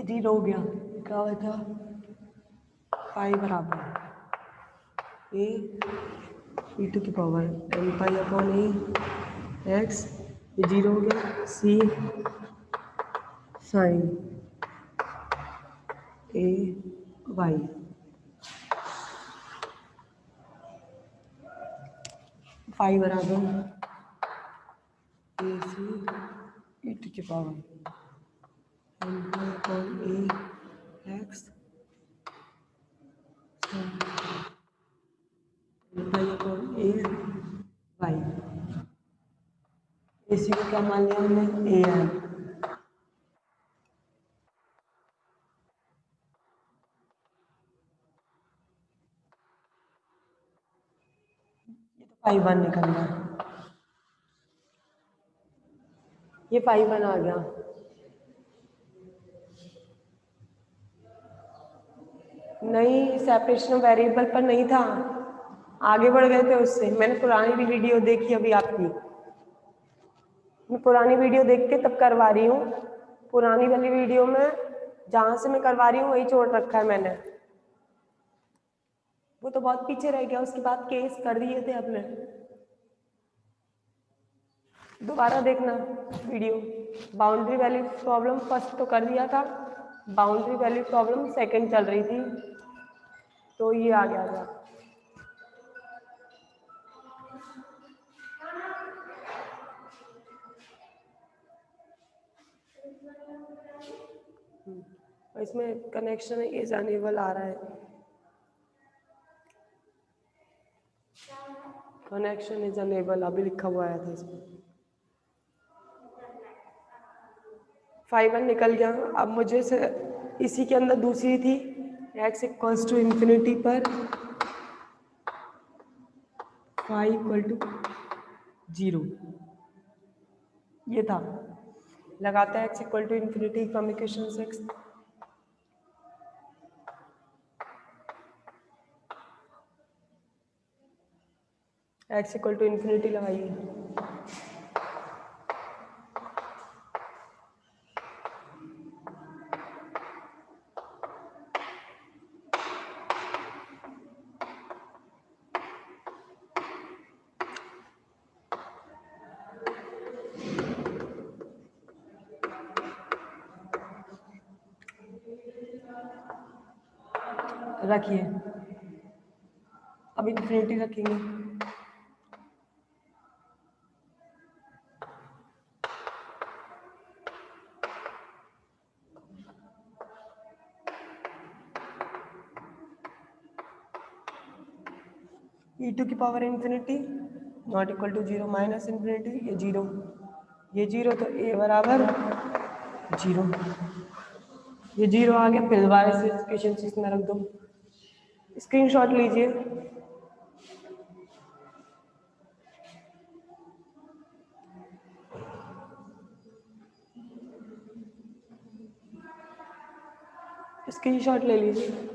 ये 0 हो गया, क्या बचा, पाई बराबर ए ई टू की पावर एन पाई अपॉन ए एक्स, ये 0 हो गया, सी साइन ए वाई, पाई बराबर ए सी ई टू की पावर एन पाई अपॉन ए एक्स एन पाई अपॉन ए वाई। ए सी को क्या मान लिया हमने, ए है, ये तो पाई 1 निकल रहा है, ये पाई 1 आ गया। नहीं, सेपरेशन ऑफ वेरिएबल पर नहीं था, आगे बढ़ गए थे उससे। मैंने पुरानी भी वीडियो देखी अभी आपकी, मैं पुरानी वीडियो देख के तब करवा रही हूँ। पुरानी वाली वीडियो में जहाँ से मैं करवा रही हूँ वही छोड़ रखा है मैंने, वो तो बहुत पीछे रह गया, उसके बाद केस कर दिए थे अपने। दोबारा देखना video. Boundary value problem first तो कर दिया था, बाउंड्री वैल्यू प्रॉब्लम सेकंड चल रही थी, तो ये आ गया था। इसमें कनेक्शन इज अनेबल आ रहा है, कनेक्शन इज अनेबल अभी लिखा हुआ आया था इसमें। 5 निकल गया। अब मुझे से इसी के अंदर दूसरी थी, x इक्वल्स टू इन्फिनिटी पर फाई इक्वल टू 0, ये था। लगाते हैं x equal to infinity from equation 6, x equal to infinity लगाइए, रखिए, अब इन्फिनिटी रखेंगे, e टू की power infinity not equal to 0 minus infinity, ये 0, ये 0, तो a बराबर 0, ये 0 आ गया। फिर दोबारा से इक्वेशन 6 में रख दो, स्क्रीनशॉट लीजिए, स्क्रीनशॉट ले लीजिए।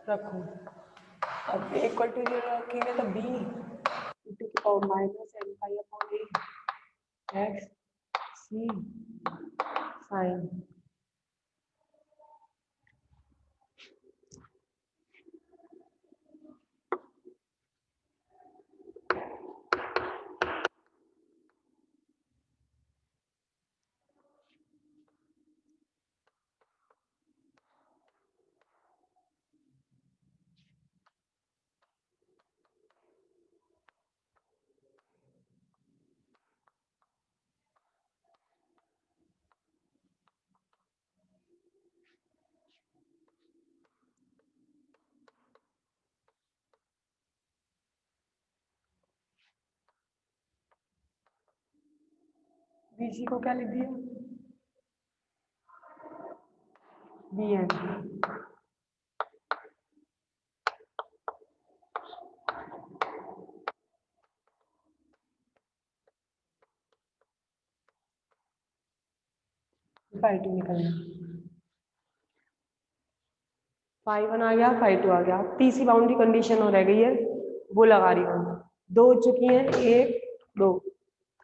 रखो, अब a इक्वल टू 0 रखेंगे तो b e टू की power minus N pi upon ए एक्स सी साइन, bc को क्या लिख दिया, bn, फाई टू निकलना, फाई वन आ गया, फाई टू आ गया। तीसरी बाउंड्री कंडीशन हो रह गई है, वो लगा रही हूँ। दो हो चुकी हैं, एक दो,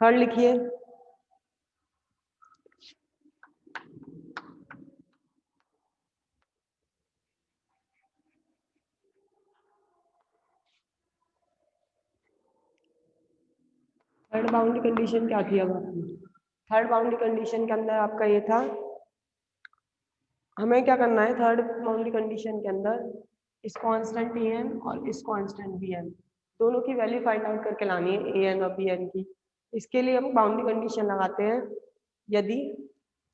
थर्ड लिखिए। थर्ड बाउंड्री कंडीशन क्या थी अब आपने? थर्ड बाउंड्री कंडीशन के अंदर आपका ये था, हमें क्या करना है थर्ड बाउंड्री कंडीशन के अंदर, इस कांस्टेंट ए एन और इस कांस्टेंट बी एन दोनों की वैल्यू फाइंड आउट करके लानी है, ए एन और बी एन की। इसके लिए हम बाउंड्री कंडीशन लगाते हैं, यदि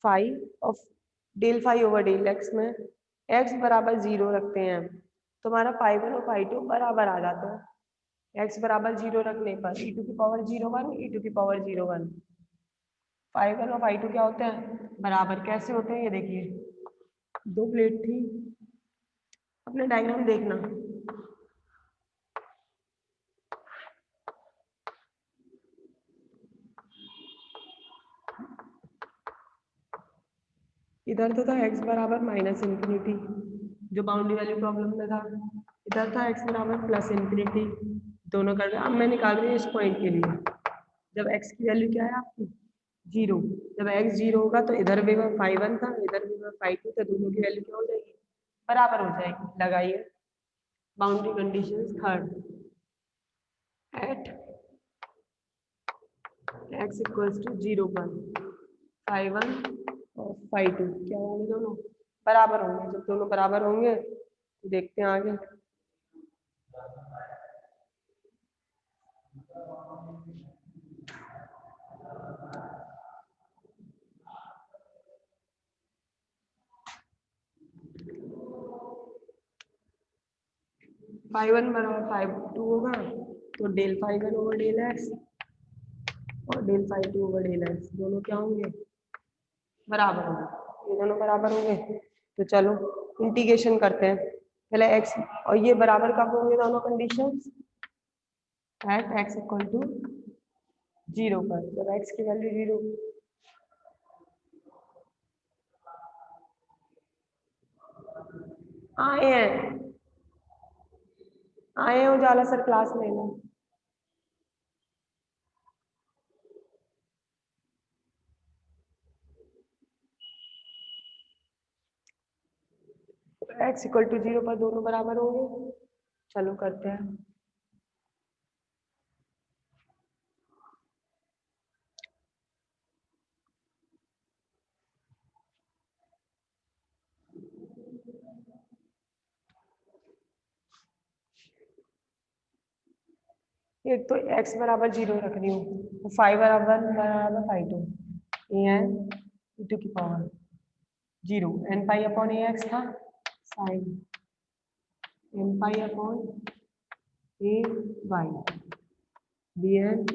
phi of del phi over del x में एक्स बराबर 0 रखते हैं तो हमारा फाई वन और फाई टू बराबर आ जाता है। एक्स बराबर 0 रखने पर ई टू की पावर 0 1, ई टू की पावर 0 1, फाई वन और फाई टू क्या होते हैं बराबर। कैसे होते हैं ये देखिए, दो प्लेट थी, अपने डायग्राम देखना, इधर तो था x बराबर माइनस इन्फिनिटी जो बाउंड्री वैल्यू प्रॉब्लम में था, इधर था x बराबर प्लस इन्फिनिटी, दोनों कर रहे। अब मैं निकाल रही हूँ इस पॉइंट के लिए, जब x की वैल्यू क्या है आपकी 0, जब x 0 होगा तो इधर भी मैं फाई वन था, इधर भी मैं फाई टू, तो दोनों की वैल्यू क्या हो जाएगी बराबर हो जाएगी। लगाइए boundary condition third, at x equals to 0 पर फाई वन और फाई टू क्या होंगे दोनों बराबर होंगे। जब दोनों बराबर होंगे तो देखते हैं आगे। फाई वन बराबर फाई टू होगा तो del phi one over del X और del phi two over del X दोनों क्या होंगे बराबर होंगे। ये दोनों बराबर होंगे तो चलो इंटीग्रेशन करते हैं। पहले x और ये बराबर कब होंगे दोनों conditions, at x equal to 0 पर, जब x की वैल्यू 0, आए हैं आए हैं उजाला सर क्लास में ना, x इक्वल टू 0 पर दोनों बराबर होंगे। चलो करते हैं। एक तो x बराबर 0 रख रही हूँ, तो फाइव बराबर बराबर phi two a n e to की पावर 0 एन पाई अपॉन ए एक्स था, sine N pi upon A y b n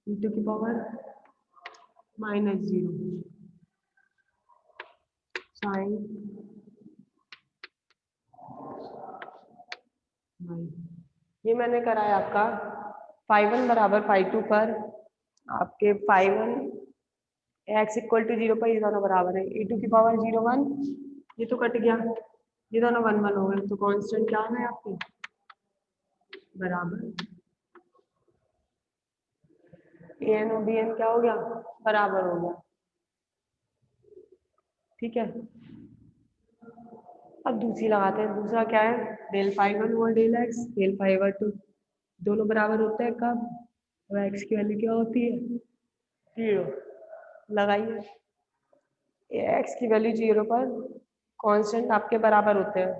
e to की पावर -0 साइन वाई। ये मैंने करा है आपका फाई वन बराबर फाई टू पर, आपके phi one x equal to 0 पर ये दोनों बराबर है, ई टू की पावर 0 1, ये तो कट गया, ये दोनों 1 1 हो गए, तो कांस्टेंट क्या है आपकी बराबर, ए एन और बी एन क्या हो गया बराबर हो गया। ठीक है, अब दूसरी लगाते हैं। दूसरा क्या है, del phi one over del x, del phi over two दोनों बराबर होते हैं कब, तो एक्स की वैल्यू क्या होती है 0। लगाइए एक्स की वैल्यू 0 पर कांस्टेंट आपके बराबर होते हैं।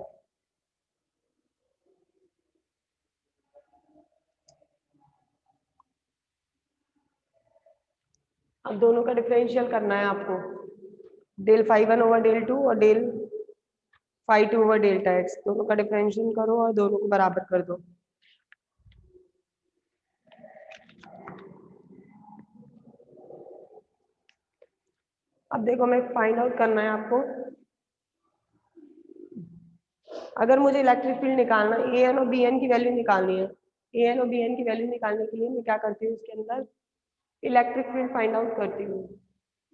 अब दोनों का डिफरेंशियल करना है आपको, del phi one over del two और del phi two over delta X दोनों का डिफरेंशियल करो और दोनों को बराबर कर दो। अब देखो मैं फाइंड आउट करना है आपको, अगर मुझे इलेक्ट्रिक फील्ड निकालना है, ए एन और बी एन की वैल्यू निकालनी है, ए एन और बी एन की वैल्यू निकालने के लिए मैं क्या करती हूँ, इसके अंदर इलेक्ट्रिक फील्ड फाइंड आउट करती हूँ।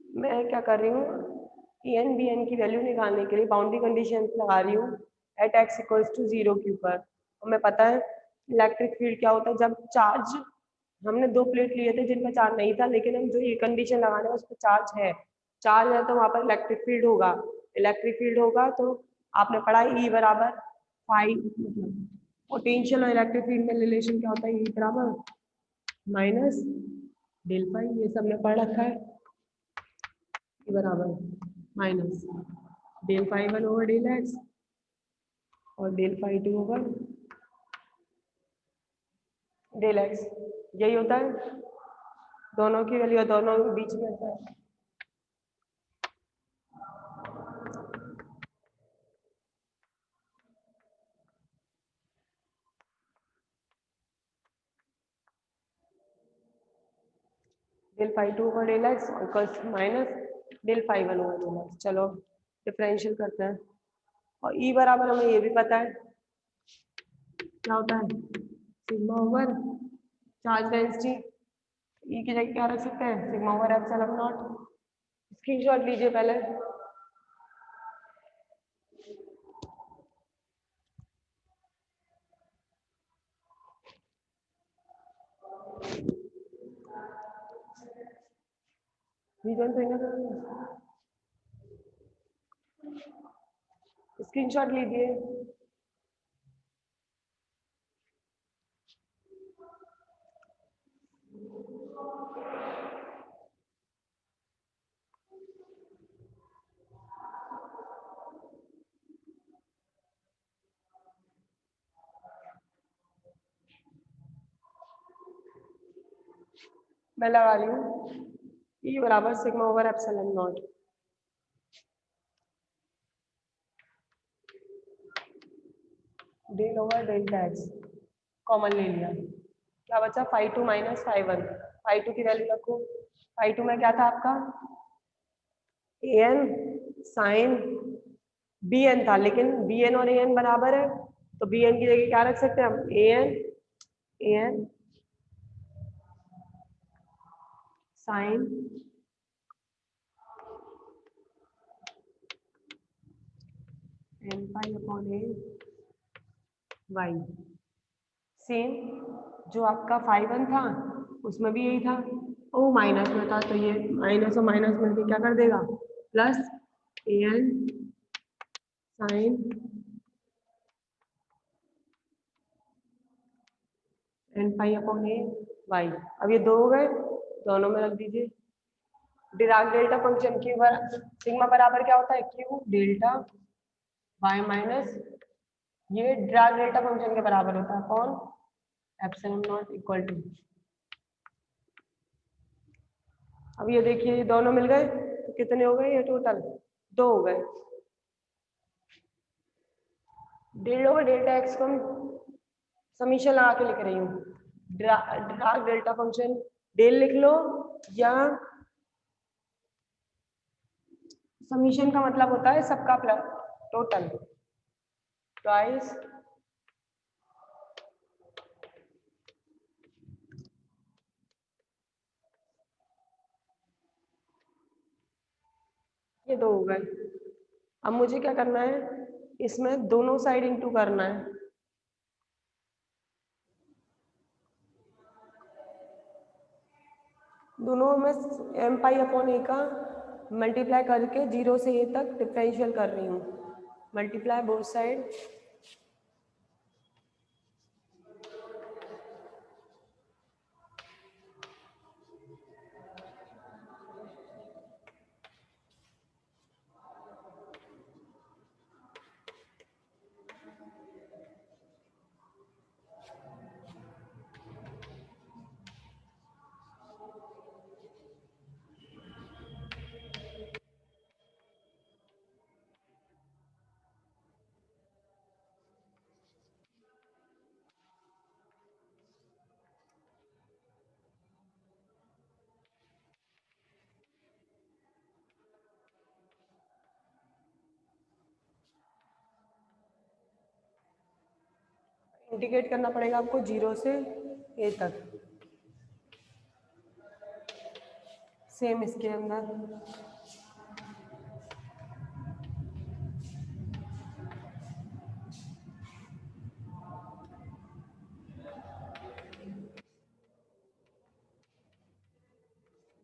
मैं क्या कर रही हूँ, ए एन बी एन की वैल्यू निकालने के लिए बाउंड्री कंडीशन लगा रही हूँ एट एक्स इक्वल्स टू 0 के ऊपर। और हमें पता है इलेक्ट्रिक फील्ड क्या होता है, जब चार्ज हमने दो प्लेट लिए थे जिनका चार्ज नहीं था, लेकिन हम जो ये कंडीशन लगा रहे हैं उस पर चार्ज है तो वहाँ पर इलेक्ट्रिक फील्ड होगा। इलेक्ट्रिक फील्ड होगा तो आपने पढ़ा ई बराबर फाई, मतलब पोटेंशियल और इलेक्ट्रिक फील्ड में रिलेशन क्या होता है, ई बराबर माइनस डेल फाई, ये सब ने पढ़ रखा है। ई बराबर minus del phi one over del X और del phi two over del X, यही होता है। दोनों की वैल्यू दोनों के बीच में होता है। Del phi two over del x equals minus del phi one over del x. चलो डिफरेंशियल करते हैं। और ई बराबर हमें ये भी पता है क्या होता है, सिग्मा ओवर चार्ज डेंसिटी। ई की जगह क्या रख सकते हैं, sigma over epsilon not. Screenshot लीजिए पहले। रीजन तो इन्हें स्क्रीनशॉट लीजिए। मैं लगा रही हूँ ई बराबर sigma over epsilon naught. Del over del x common ले लिया, क्या बचा phi two minus phi one. Phi two की वैल्यू रखो। फाई टू में क्या था आपका, a N sine b n था, लेकिन बी एन और ए एन बराबर है तो बी एन की जगह क्या रख सकते हैं हम, A N sine N pi upon A Y. Same जो आपका फाई वन था उसमें भी यही था, ओ माइनस में था तो ये माइनस और माइनस मिलके क्या कर देगा, plus A N sine N pi upon A Y. अब ये दो हो गए, दोनों में रख दीजिए। Dirac delta function Q sigma बराबर क्या होता है, क्यू डेल्टा वाई माइनस, ये डिराक डेल्टा फंक्शन के बराबर होता है कौन, एप्सिलॉन नॉट इक्वल टू। अब ये देखिए ये दोनों मिल गए तो कितने हो गए, ये टोटल दो हो गए। डेल ओवर डेल्टा एक्स को समीशन लगा के लिख रही हूँ। डिराक डेल्टा फंक्शन डेल लिख लो या समीशन का मतलब होता है सबका प्लस टोटल ट्वाइस ये दो हो गए। अब मुझे क्या करना है, इसमें दोनों साइड इंटू करना है। दोनों में एम पाई अपॉन ए का मल्टीप्लाई करके 0 से ए तक डिफरेंशियल कर रही हूँ। मल्टीप्लाई बोथ साइड इंटीग्रेट करना पड़ेगा आपको 0 से ए तक। सेम इसके अंदर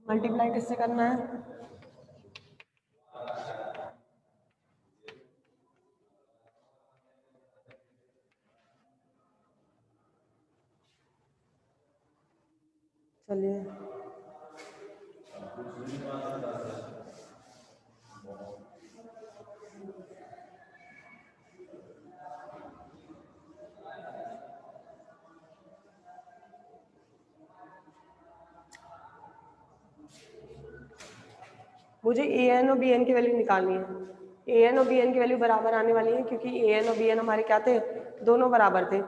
मल्टीप्लाई किससे करना है? चलिए मुझे ए एन और बी एन की वैल्यू निकालनी है। ए एन और बी एन की वैल्यू बराबर आने वाली है क्योंकि ए एन और बी एन हमारे क्या थे, दोनों बराबर थे।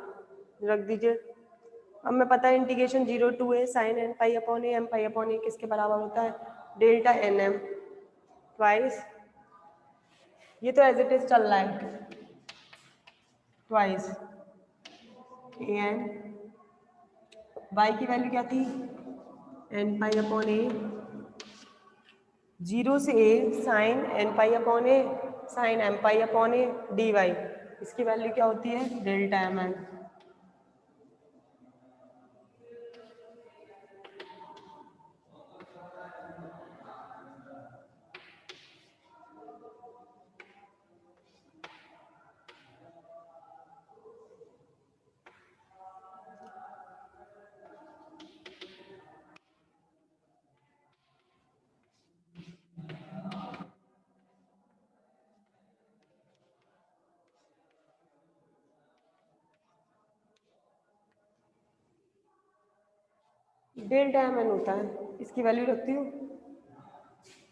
रख दीजिए। अब मैं पता है integration 0 to A sine N pi upon A M pi upon A किसके बराबर होता है, डेल्टा एन एम ट्वाइस, ये तो एज इट इज चल रहा है, ट्वाइस ए एन, वाई की वैल्यू क्या थी, एन पाई अपॉन ए, 0 से A sine N pi upon A sine M pi upon A D Y, इसकी वैल्यू क्या होती है, delta M N. Delta M N होता है, इसकी वैल्यू रखती हूँ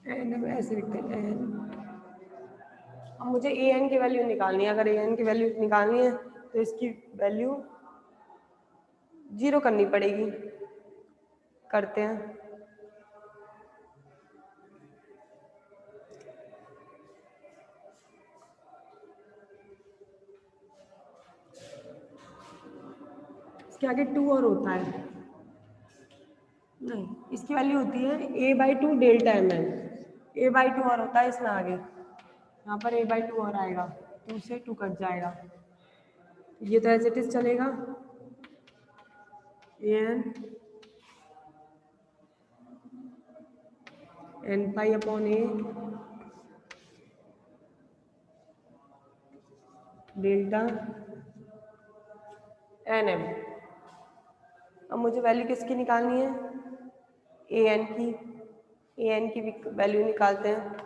एन, ऐसे लिखते हैं एन। अब मुझे ए एन की वैल्यू निकालनी है, अगर ए एन की वैल्यू निकालनी है तो इसकी वैल्यू 0 करनी पड़ेगी। करते हैं। इसके आगे 2 और होता है, नहीं इसकी वैल्यू होती है A by two delta M N, A by two और होता है इसमें आगे, यहाँ पर ए बाई टू और आएगा, 2 से 2 कट जाएगा, ये तो एज इट इज चलेगा, एन एन पाई अपॉन ए डेल्टा एन एम। अब मुझे वैल्यू किसकी निकालनी है, ए एन की, ए एन की वैल्यू निकालते हैं।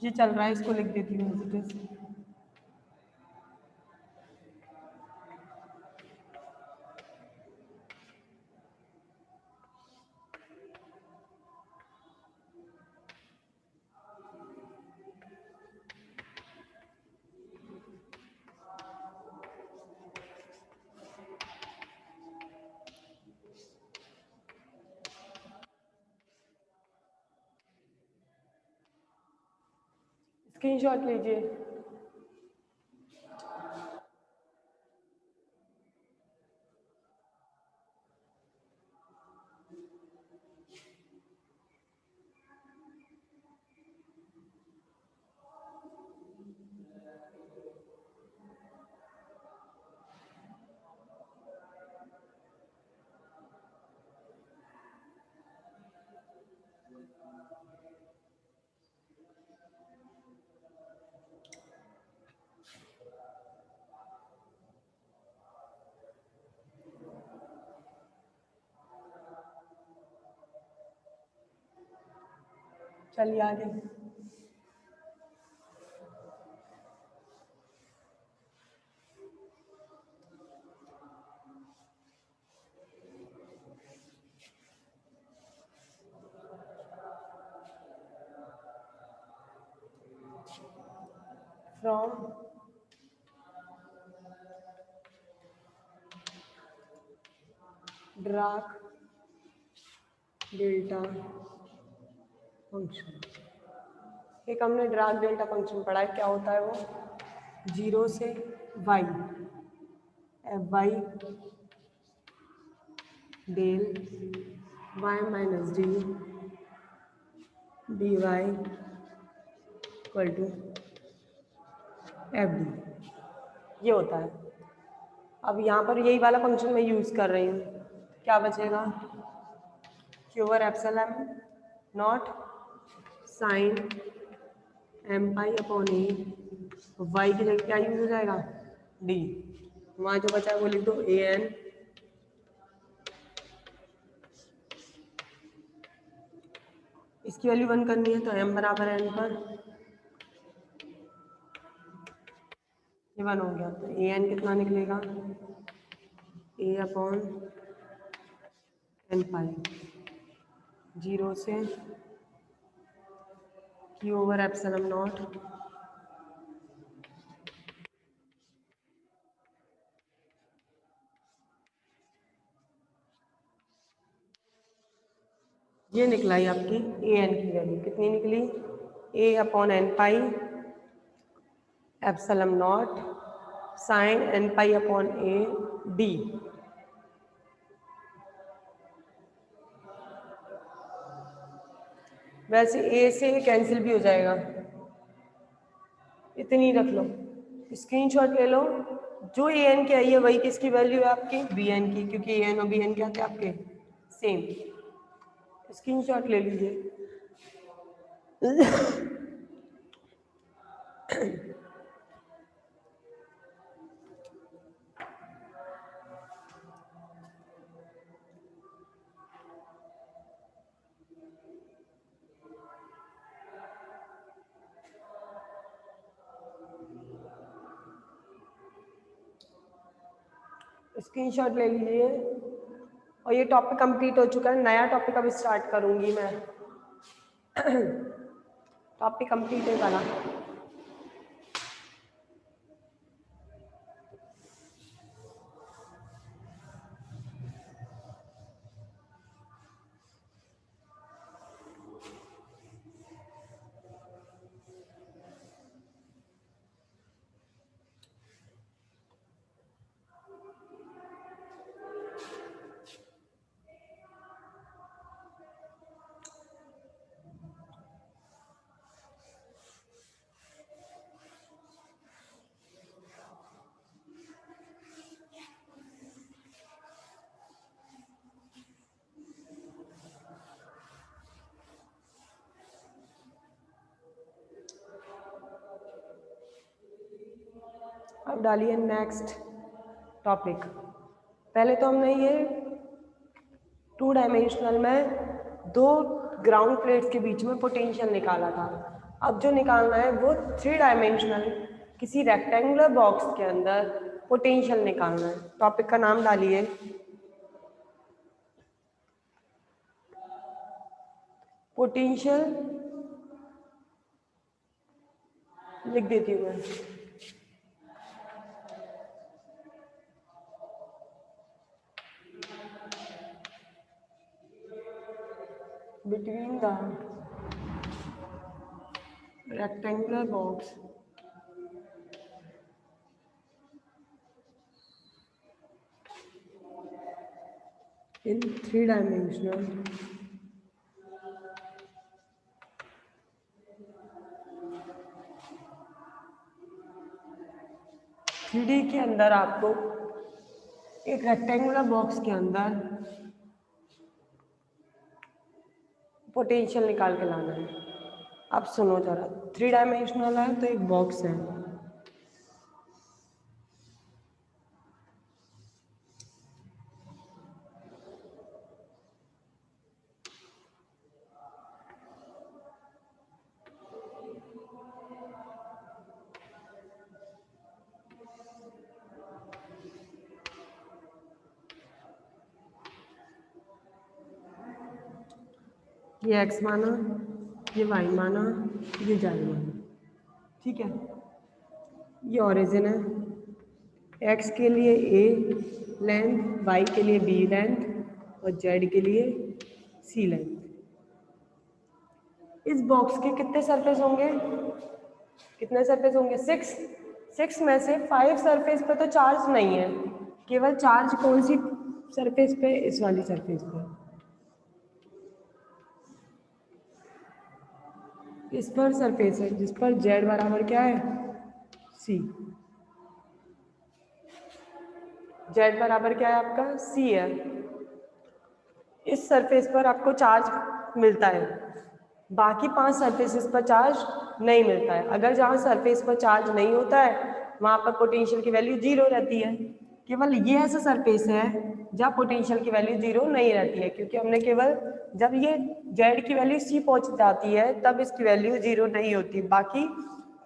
ये चल रहा है, इसको लिख देती हूँ एज इट इज। स्क्रीनशॉट लीजिए। चलिए आगे। फ्रॉम ड्राक डेल्टा फंक्शन, एक हमने ड्राक डेल्टा फंक्शन पढ़ा है, क्या होता है वो, 0 से y f y del y minus d d y equal to f d, ये होता है। अब यहाँ पर यही वाला फंक्शन मैं यूज़ कर रही हूँ, क्या बचेगा, q over epsilon naught sine M pi upon ए, वाई की जगह क्या यूज हो जाएगा, डी, वहाँ जो बचा है वो लिख दो ए एन इसकी वैल्यू 1 करनी है तो m बराबर n पर ये 1 हो गया, तो ए एन कितना निकलेगा, ए अपॉन एन पाई, 0 से क्यू ओवर एप्सिलॉन नॉट ये निकला ही आपकी ए एन की वैल्यू कितनी निकली, A upon N pi epsilon naught sine N pi upon A D. वैसे ए से कैंसिल भी हो जाएगा, इतनी रख लो, स्क्रीनशॉट ले लो, जो ए एन की आई है वही किसकी वैल्यू है आपकी, बी एन की, क्योंकि ए एन और बी एन क्या थे आपके सेम। स्क्रीनशॉट ले लीजिए। स्क्रीनशॉट ले लीजिए। और ये टॉपिक कंप्लीट हो चुका है, नया टॉपिक अब स्टार्ट करूंगी मैं। टॉपिक कंप्लीट है वाला। अब डालिए नेक्स्ट टॉपिक। पहले तो हमने ये 2 डायमेंशनल में 2 ग्राउंड प्लेट्स के बीच में पोटेंशियल निकाला था। अब जो निकालना है वो 3 डायमेंशनल किसी रेक्टेंगुलर बॉक्स के अंदर पोटेंशियल निकालना है। टॉपिक का नाम डालिए पोटेंशियल, लिख देती हूँ मैं, between the rectangular box in 3-dimensional three के अंदर आपको एक रेक्टेंगुलर बॉक्स के अंदर पोटेंशियल निकाल के लाना है। अब सुनो जरा, 3 डायमेंशनल है तो एक बॉक्स है, ये x माना, ये y माना, ये y माना, ठीक है। ये ओरिजिन है, x के लिए a लेंथ, y के लिए b लेंथ और z के लिए c लेंथ। इस बॉक्स के कितने सरफेस होंगे, कितने सरफेस होंगे, 6 में से 5 सरफेस पे तो चार्ज नहीं है, केवल चार्ज कौन सी सरफेस पे, इस वाली सरफेस पे, इस पर सरफेस है जिस पर z बराबर क्या है सी। जेड बराबर क्या है आपका सी है। इस सरफेस पर आपको चार्ज मिलता है, बाकी 5 सरफेसेस पर चार्ज नहीं मिलता है। अगर जहाँ सरफेस पर चार्ज नहीं होता है वहाँ पर पोटेंशियल की वैल्यू 0 रहती है। केवल ये ऐसा सरफेस है जहाँ पोटेंशियल की वैल्यू 0 नहीं रहती है, क्योंकि हमने केवल जब ये जेड की वैल्यू सी पहुँच जाती है तब इसकी वैल्यू 0 नहीं होती, बाकी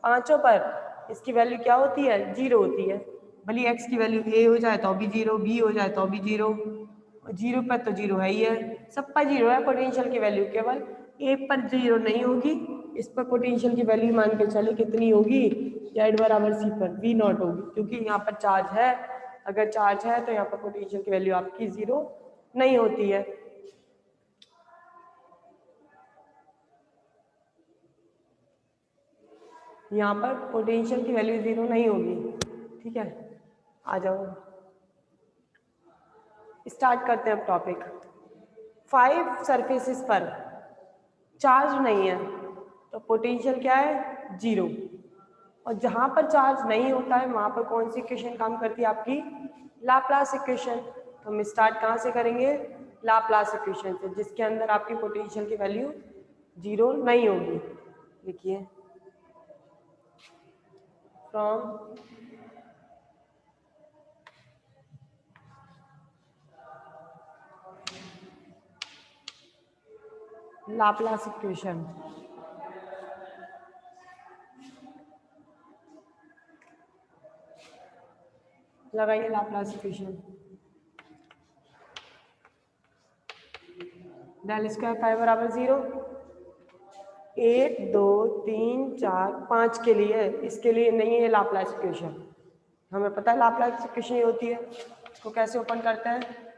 पाँचों पर इसकी वैल्यू क्या होती है 0 होती है। भले एक्स की वैल्यू ए हो जाए तो भी 0, बी हो जाए तो भी 0, 0 पर तो 0 है ही है, सब पर 0 है पोटेंशियल की वैल्यू, केवल ए पर 0 नहीं होगी। इस पर पोटेंशियल की वैल्यू मान के चले कितनी होगी, जेड बराबर सी पर वी नॉट होगी, क्योंकि यहाँ पर चार्ज है। अगर चार्ज है तो यहाँ पर पोटेंशियल की वैल्यू आपकी 0 नहीं होती है। यहाँ पर पोटेंशियल की वैल्यू 0 नहीं होगी। ठीक है, आ जाओ स्टार्ट करते हैं अब टॉपिक। 5 सरफेसेस पर चार्ज नहीं है तो पोटेंशियल क्या है 0, और जहाँ पर चार्ज नहीं होता है वहाँ पर कौन सी इक्वेशन काम करती है आपकी लाप्लास इक्वेशन। तो हम स्टार्ट कहाँ से करेंगे, लाप्लास इक्वेशन से, जिसके अंदर आपकी पोटेंशियल की वैल्यू 0 नहीं होगी। देखिए फ्रॉम लाप्लास इक्वेशन, लगाइए लाप्लास इक्वेशन। डेल स्क्वायर 5 बराबर 0, 1 2 3 4 5 के लिए, इसके लिए नहीं है लाप्लास इक्वेशन। हमें पता है लाप्लास इक्वेशन ये होती है। इसको कैसे ओपन करते हैं,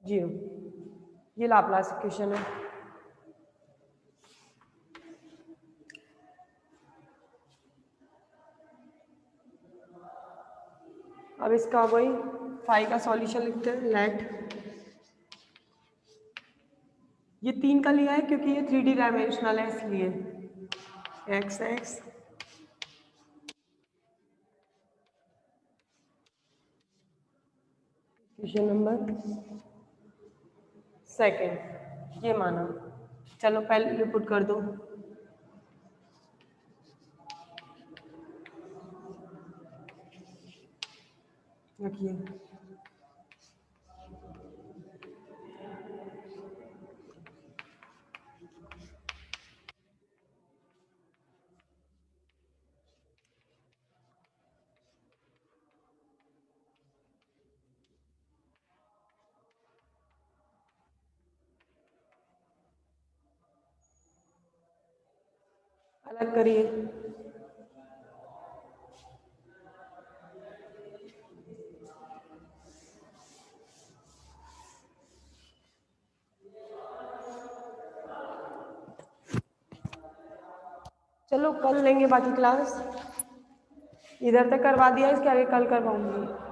जीरो, ये लाप्लास इक्वेशन है। अब इसका वही फाई का सॉल्यूशन लिखते हैं। लेट, ये 3 का लिया है क्योंकि ये 3D डायमेंशनल है, इसलिए x x question number second ये माना। चलो पहले पुट कर दो। रखिए, अलग करिए। चलो कल लेंगे बाकी क्लास, इधर तक करवा दिया, इसके आगे कल करवाऊंगी।